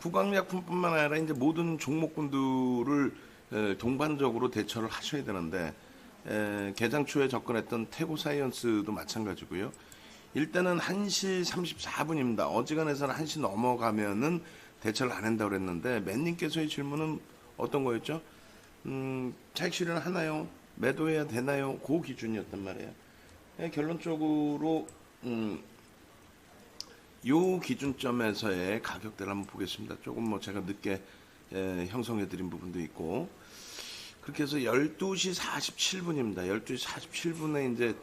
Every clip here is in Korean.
부강약품뿐만 아니라 이제 모든 종목군들을 동반적으로 대처를 하셔야 되는데 개장 초에 접근했던 태고사이언스도 마찬가지고요. 일단은 1시 34분입니다. 어지간해서는 1시 넘어가면은 대처를 안 한다고 그랬는데 맨님께서의 질문은 어떤 거였죠? 차익 실현 하나요? 매도해야 되나요? 그 기준이었단 말이에요. 결론적으로 요 기준점에서의 가격대를 한번 보겠습니다. 조금 뭐 제가 늦게 형성해 드린 부분도 있고, 그렇게 해서 12시 47분입니다. 12시 47분에 이제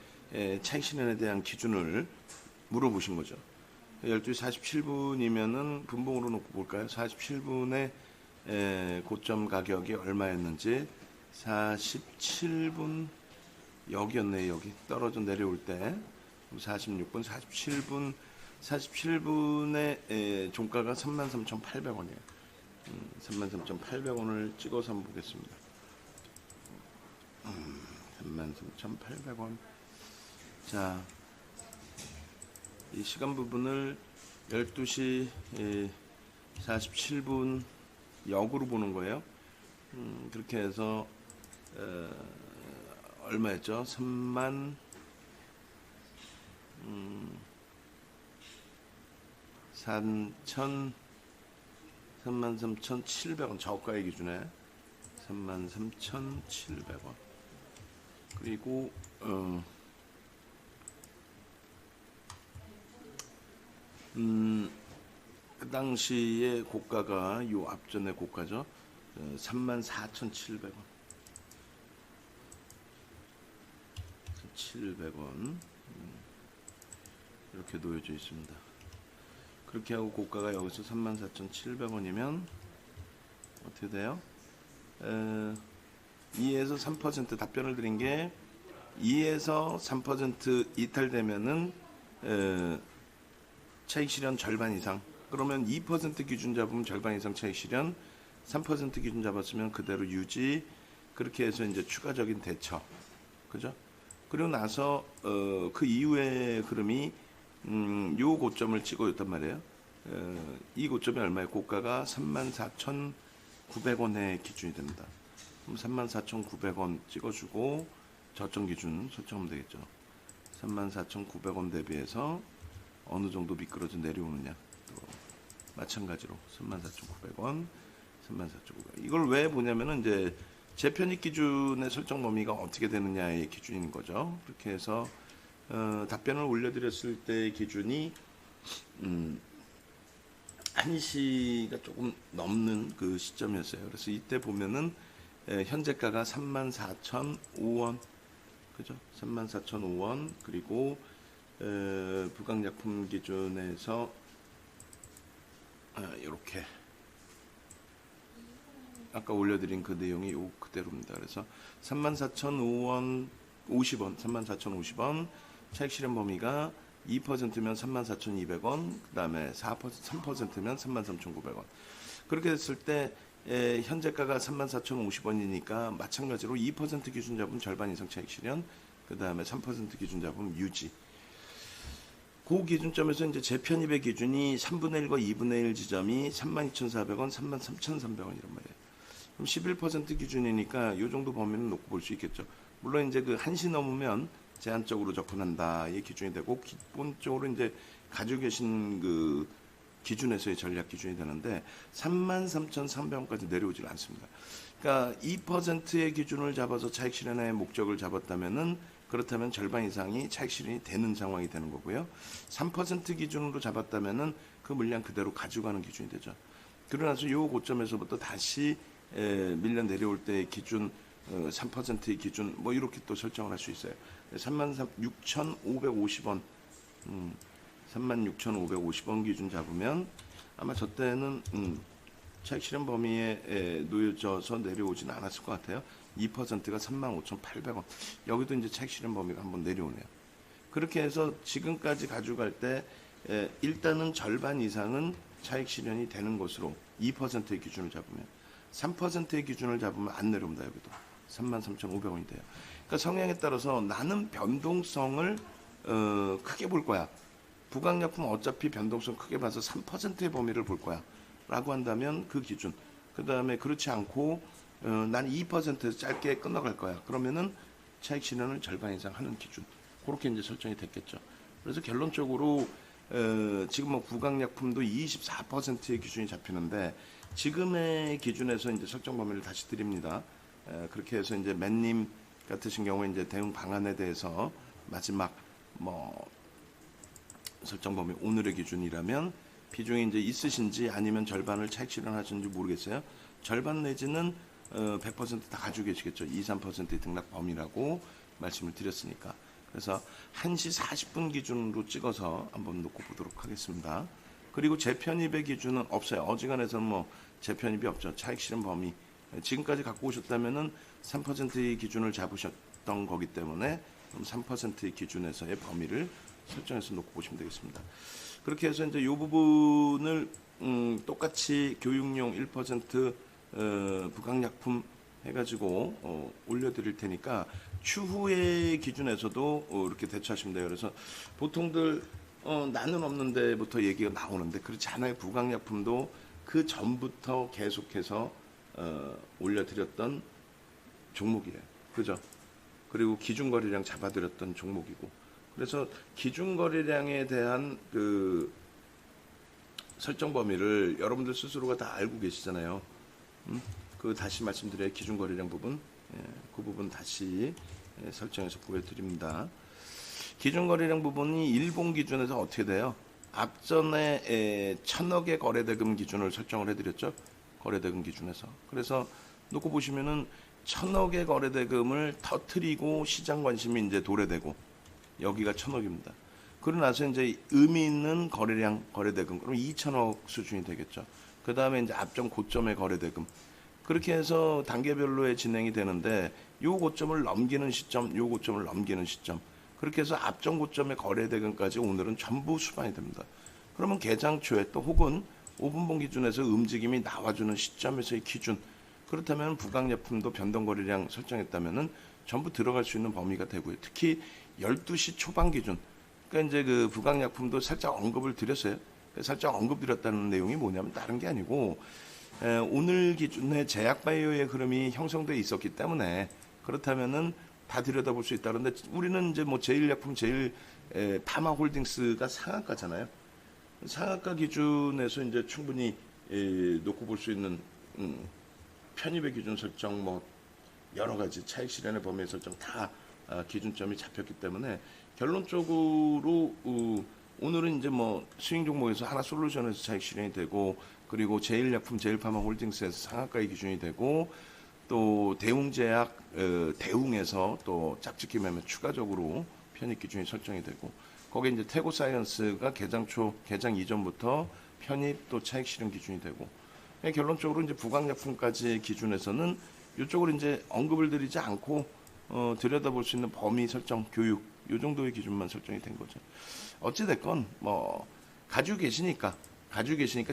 차익 실현에 대한 기준을 물어보신 거죠. 12시 47분이면은 분봉으로 놓고 볼까요? 47분에 고점 가격이 얼마였는지. 47분 여기였네요. 여기 떨어져 내려올 때 46분 47분에 종가가 33,800원이에요 33,800원을 찍어서 한번 보겠습니다. 33,800원. 자, 이 시간 부분을 12시 47분 역으로 보는 거예요. 그렇게 해서 얼마였죠? 33,700원 저가의 기준에 33,700원. 그리고 그 당시의 고가가 요 앞전의 고가죠. 34,700원. 700원 이렇게 놓여져 있습니다. 그렇게 하고 고가가 여기서 34,700원이면 어떻게 돼요? 2에서 3% 답변을 드린 게 2에서 3% 이탈되면은 차익 실현 절반 이상. 그러면 2% 기준 잡으면 절반 이상 차익 실현, 3% 기준 잡았으면 그대로 유지. 그렇게 해서 이제 추가적인 대처, 그죠? 그리고 나서 그 이후의 흐름이 요 고점을 찍어줬단 말이에요. 이 고점이 얼마예요? 고가가 34,900원의 기준이 됩니다. 그럼 34,900원 찍어주고 저점 기준 설정하면 되겠죠. 34,900원 대비해서 어느 정도 미끄러져 내려오느냐. 또 마찬가지로 34,900원, 34,900원. 이걸 왜 보냐면은 이제 재편입 기준의 설정 범위가 어떻게 되느냐의 기준인 거죠. 그렇게 해서 답변을 올려드렸을 때 기준이 1시가 조금 넘는 그 시점이었어요. 그래서 이때 보면은 현재가가 34,005원, 그죠? 34,005원. 그리고 부강약품 기준에서 이렇게 아까 올려드린 그 내용이 요 그대로입니다. 그래서 34,005원 50원, 34,050원. 차익 실현 범위가 2%면 34,200원, 그 다음에 3%면 33,900원. 그렇게 됐을 때 현재가가 34,050원이니까 마찬가지로 2% 기준 잡으면 절반 이상 차익 실현, 그 다음에 3% 기준 잡으면 유지. 그 기준점에서 이제 재편입의 기준이 3분의 1과 2분의 1 지점이 32,400원, 33,300원이란 말이에요. 그럼 11% 기준이니까 이 정도 범위는 놓고 볼 수 있겠죠. 물론 이제 그 1시 넘으면 제한적으로 접근한다의 기준이 되고, 기본적으로 이제 가지고 계신 그 기준에서의 전략 기준이 되는데 33,300원까지 내려오질 않습니다. 그러니까 2%의 기준을 잡아서 차익 실현의 목적을 잡았다면은, 그렇다면 절반 이상이 차익 실현이 되는 상황이 되는 거고요. 3% 기준으로 잡았다면은 그 물량 그대로 가져가는 기준이 되죠. 그러나서 이 고점에서부터 다시 밀려 내려올 때의 기준, 3%의 기준, 뭐 이렇게 또 설정을 할 수 있어요. 36,550원, 36,550원 기준 잡으면 아마 저 때는 차익 실현 범위에 놓여져서 내려오지는 않았을 것 같아요. 2%가 35,800원. 여기도 이제 차익 실현 범위가 한번 내려오네요. 그렇게 해서 지금까지 가져갈 때 일단은 절반 이상은 차익 실현이 되는 것으로 2%의 기준을 잡으면, 3%의 기준을 잡으면 안 내려옵니다. 여기도 33,500원이 돼요. 그러니까 성향에 따라서 나는 변동성을 크게 볼 거야. 부강약품 어차피 변동성 크게 봐서 3%의 범위를 볼 거야 라고 한다면 그 기준, 그 다음에 그렇지 않고 난 2%에서 짧게 끝나갈 거야. 그러면은 차익 실현을 절반 이상 하는 기준, 그렇게 이제 설정이 됐겠죠. 그래서 결론적으로 지금 뭐 부강약품도 24%의 기준이 잡히는데 지금의 기준에서 이제 설정 범위를 다시 드립니다. 그렇게 해서 이제 맨님 같으신 경우에 이제 대응 방안에 대해서 마지막 뭐 설정 범위 오늘의 기준이라면 비중이 이제 있으신지 아니면 절반을 차익 실현하시는지 모르겠어요. 절반 내지는 100%다 가지고 계시겠죠. 2, 3%의 등락 범위라고 말씀을 드렸으니까. 그래서 1시 40분 기준으로 찍어서 한번 놓고 보도록 하겠습니다. 그리고 재편입의 기준은 없어요. 어지간해서는 뭐 재편입이 없죠. 차익 실현 범위. 지금까지 갖고 오셨다면은 3%의 기준을 잡으셨던 거기 때문에 3%의 기준에서의 범위를 설정해서 놓고 보시면 되겠습니다. 그렇게 해서 이제 이 부분을 똑같이 교육용 1% 부강약품 해가지고 올려드릴 테니까 추후의 기준에서도 이렇게 대처하시면 돼요. 그래서 보통들 나는 없는데부터 얘기가 나오는데 그렇지 않아요. 부강약품도 그 전부터 계속해서 올려드렸던 종목이에요. 그죠? 그리고 기준거래량 잡아드렸던 종목이고. 그래서 기준거래량에 대한 그 설정 범위를 여러분들 스스로가 다 알고 계시잖아요. 그 다시 말씀드려요. 기준거래량 부분. 그 부분 다시 설정해서 보여드립니다. 기준거래량 부분이 일본 기준에서 어떻게 돼요? 앞전에 1000억의 거래대금 기준을 설정을 해드렸죠. 거래대금 기준에서. 그래서 놓고 보시면은 1000억의 거래대금을 터트리고 시장 관심이 이제 도래되고 여기가 1000억입니다. 그러고 나서 이제 의미 있는 거래량 거래대금 그럼 2000억 수준이 되겠죠. 그 다음에 이제 앞전 고점의 거래대금 그렇게 해서 단계별로의 진행이 되는데 요 고점을 넘기는 시점, 요 고점을 넘기는 시점 그렇게 해서 앞전 고점의 거래대금까지 오늘은 전부 수반이 됩니다. 그러면 개장 초에 또 혹은 5분봉 기준에서 움직임이 나와주는 시점에서의 기준 그렇다면 부강약품도 변동거래량 설정했다면은 전부 들어갈 수 있는 범위가 되고요. 특히 12시 초반 기준 그러니까 이제 그 부강약품도 살짝 언급을 드렸어요. 살짝 언급드렸다는 내용이 뭐냐면 다른 게 아니고 오늘 기준에 제약바이오의 흐름이 형성돼 있었기 때문에 그렇다면은 다 들여다볼 수 있다. 그런데 우리는 이제 뭐 제일약품, 파마홀딩스가 상한가잖아요. 상한가 기준에서 이제 충분히 놓고 볼 수 있는 편입의 기준 설정, 뭐 여러 가지 차익 실현의 범위 설정 다 기준점이 잡혔기 때문에 결론적으로 오늘은 이제 뭐 스윙 종목에서 하나솔루션에서 차익 실현이 되고 그리고 제일약품, 제일파마홀딩스에서 상한가의 기준이 되고 또 대웅제약, 대웅에서 또 짝짓기 매매 추가적으로 편입 기준이 설정이 되고 거기에 이제 태고사이언스가 개장 초, 개장 이전부터 편입 또 차익 실현 기준이 되고 결론적으로 이제 부강약품까지 기준에서는 이쪽으로 이제 언급을 드리지 않고 들여다볼 수 있는 범위 설정, 교육 이 정도의 기준만 설정이 된 거죠. 어찌 됐건 뭐 가지고 계시니까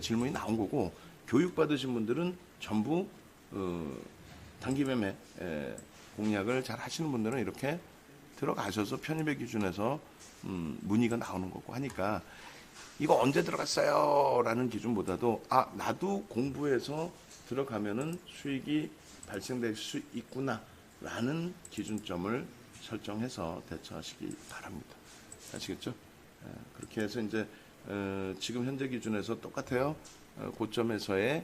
질문이 나온 거고 교육 받으신 분들은 전부 단기 매매 공략을 잘 하시는 분들은 이렇게 들어가셔서 편입의 기준에서 문의가 나오는 거고 하니까 이거 언제 들어갔어요? 라는 기준보다도 나도 공부해서 들어가면은 수익이 발생될 수 있구나 라는 기준점을 설정해서 대처하시기 바랍니다. 아시겠죠? 그렇게 해서 이제 지금 현재 기준에서 똑같아요. 고점에서의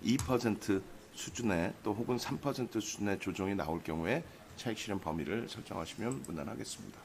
2% 수준의 또 혹은 3% 수준의 조정이 나올 경우에 차익 실현 범위를 설정하시면 무난하겠습니다.